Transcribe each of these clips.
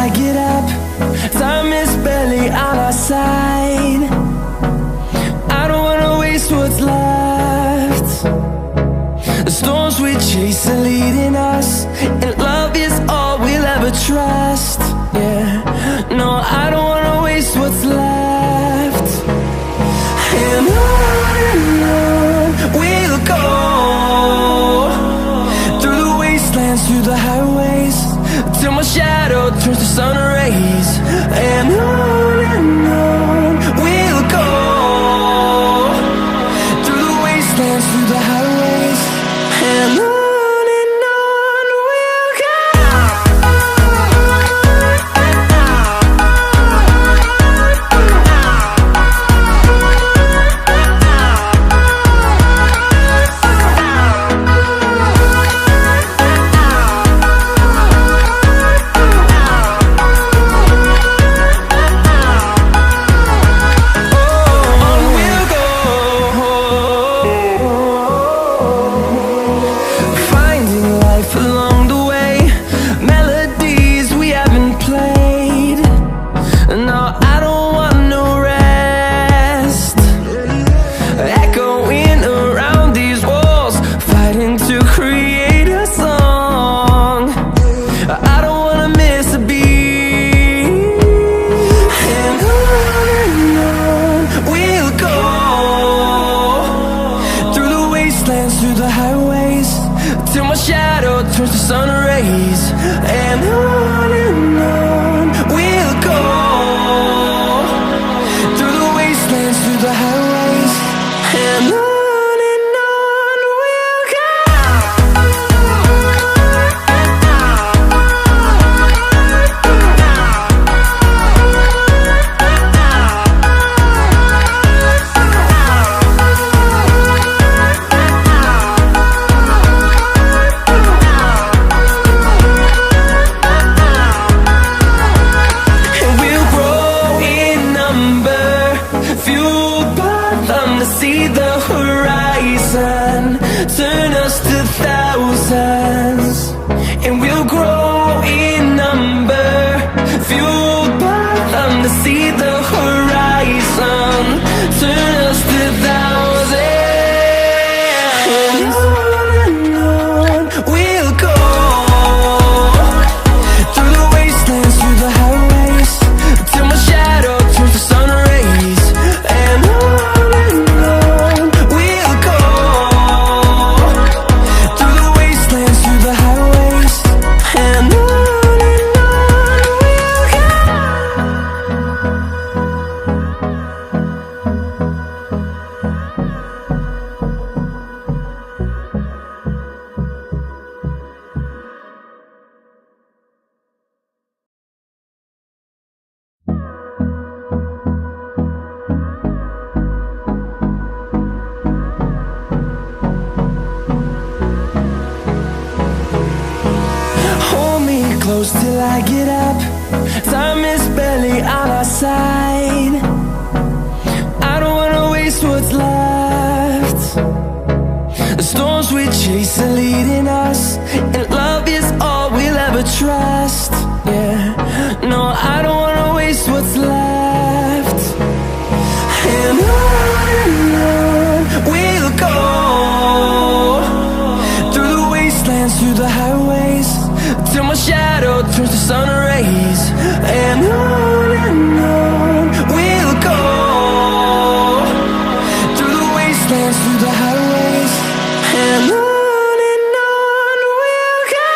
I get up. Time is barely on our side. I don't wanna waste what's left. The storms we chase are leading us, and love is all we'll ever trust. Yeah, no, I don't wanna waste what's left. And on we'll go, through the wastelands, through the highways, till my shadow turns to sun rays. And on we'll go, through the wastelands, through the highways, and on. Through the highways, till my shadow turns to sun rays. And on we'll go, through the wastelands, through the highways, and on. See the horizon turn us to thousands, and we'll grow in number, fueled by them. To see the horizon turn us to thousands, and on we'll go, through the wastelands, through the highways, till my shadow turns to sun rays. And on close till I get up. Time is barely on our side. I don't wanna waste what's left. The storms we chase are leading us, and love is all we'll ever trust. Yeah, no, I don't wanna waste what's left. And on we'll go, through the wastelands, through the highways, till my shadow turns to sun rays. And on we'll go, through the wastelands, through the highways, and on. We'll go.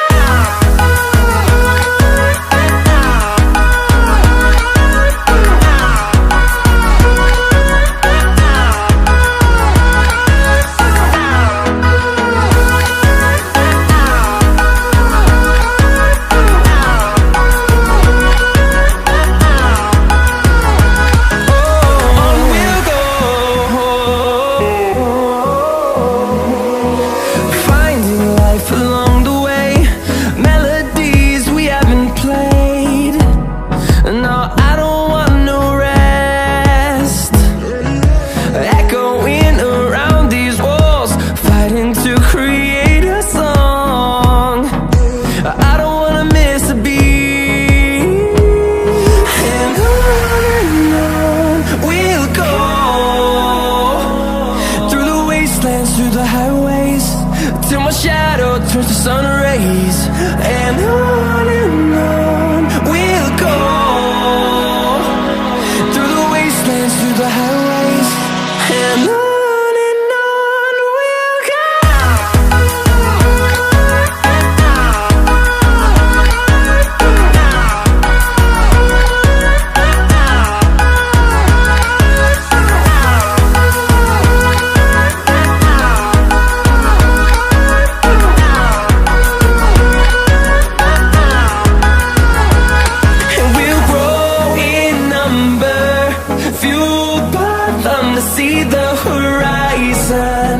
see the horizon,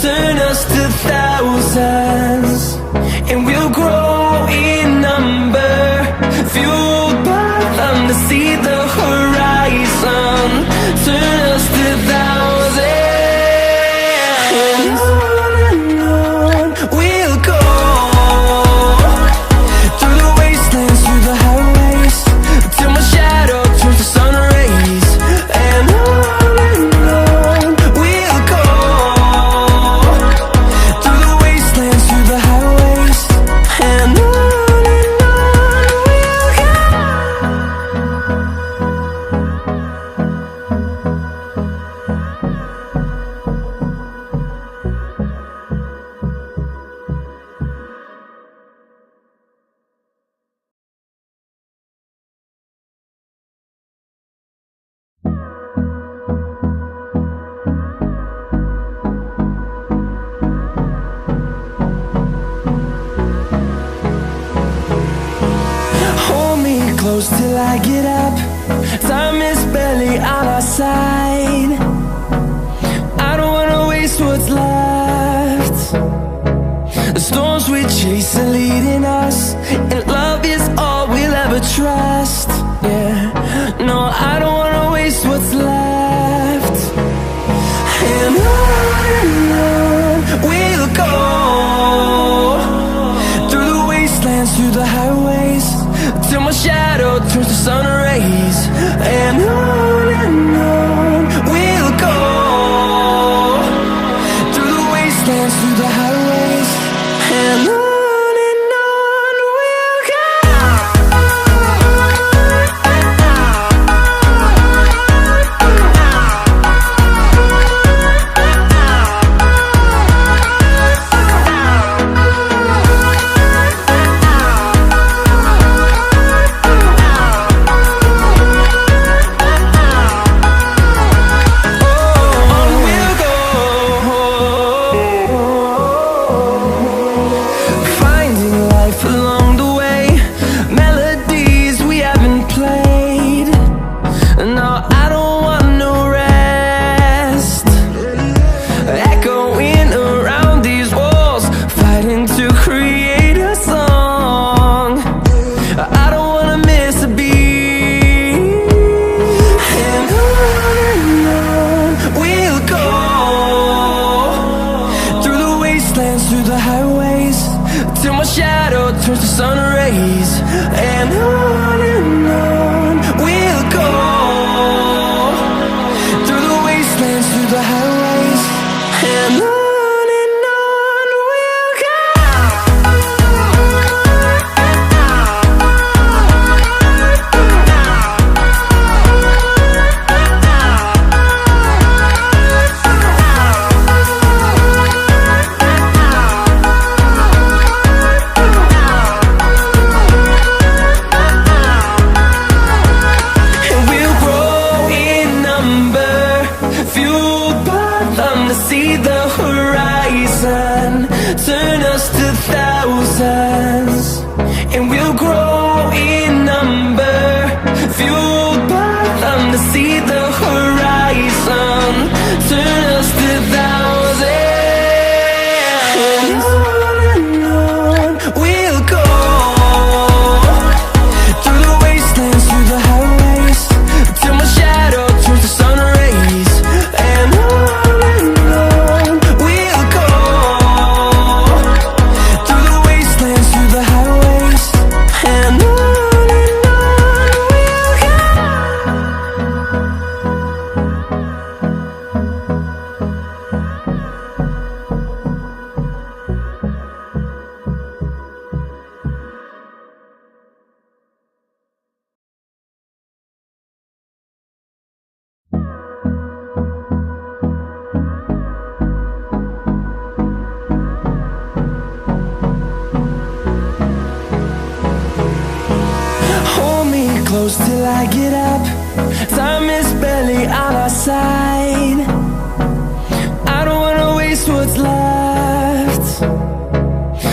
turn us to thousands, and we'll grow in number, fueled by them. To see the horizon, turn us to thousands, and on we'll go, through the wastelands, through the highways, till my shadow turns to sun rays. And on we'll go, through the wastelands, through the highways, and on we'll go. Hold me close till I get up. Time is barely on our side. I don't wanna waste what's left. The storms we chase are leading us, and love is all we'll ever trust. Yeah, no, I don't wanna waste what's left. And on we'll go, through the wastelands, through the highways, till my shadow turns to sun rays. And on we'll go, through the wastelands, through the highways, and on we'll go. Finding life along the way, melodies we haven't played. No, I don't want no rest. Echoing around these walls, fighting to create a song. I don't wanna miss a beat. And on we'll go, through the wastelands, through the highways, till my shadow turns to sun rays. And on we'll go, through the wastelands, through the highways, and on we'll go. And we'll grow in number, fueled by them. To see the horizon, turn us to thousands, and we'll grow in number, fueled by them. To see the horizon, turn us to thousands, and on we'll go, through the wastelands, through the highways, till my shadow turns to sun rays. And on we'll go, through the wastelands, through the highways, and on we'll go. Hold me close till I get up. Time is barely on our side. I don't wanna waste what's left.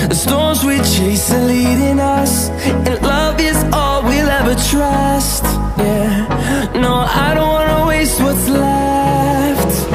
The storms we chase are leading us, and love is all we'll ever trust. Yeah, no, I don't wanna waste what's left.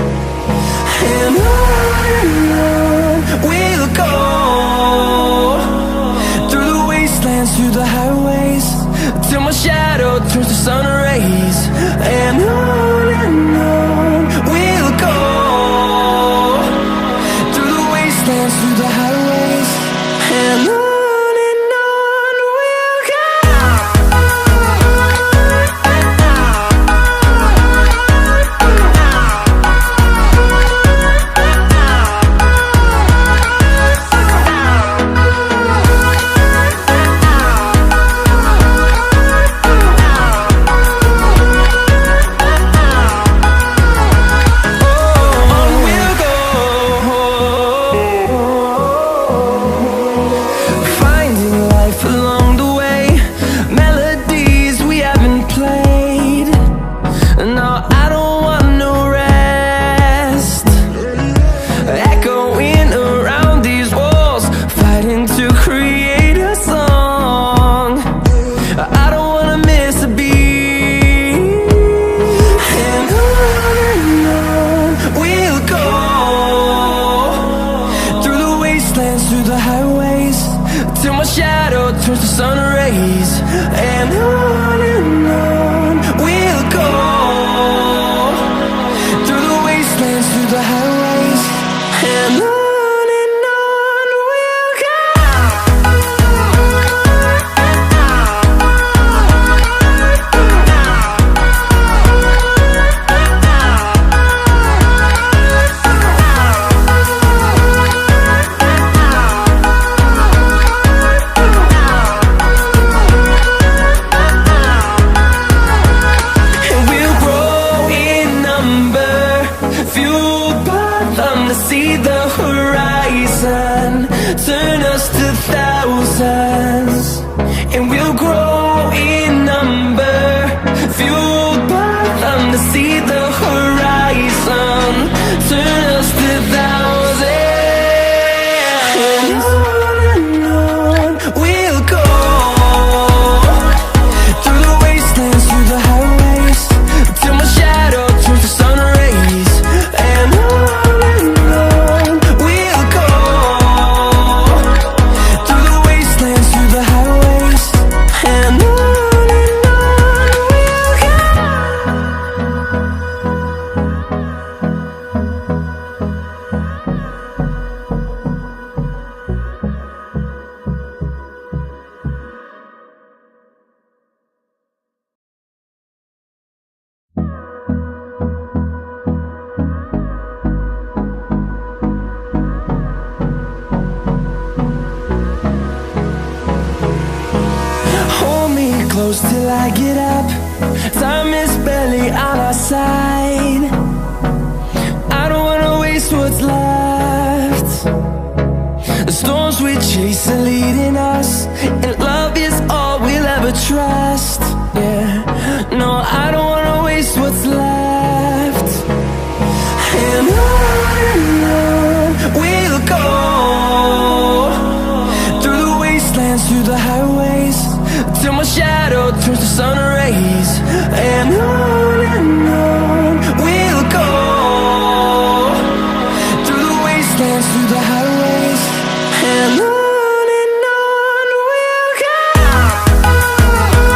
close till I get up. Time is barely on our side. I don't wanna waste what's left. The storms we chase are leading us, and love is all we'll ever trust. Yeah, no, I don't wanna waste what's left. And on we'll go, through the wastelands, through the highways, till my shadow turns to sun rays.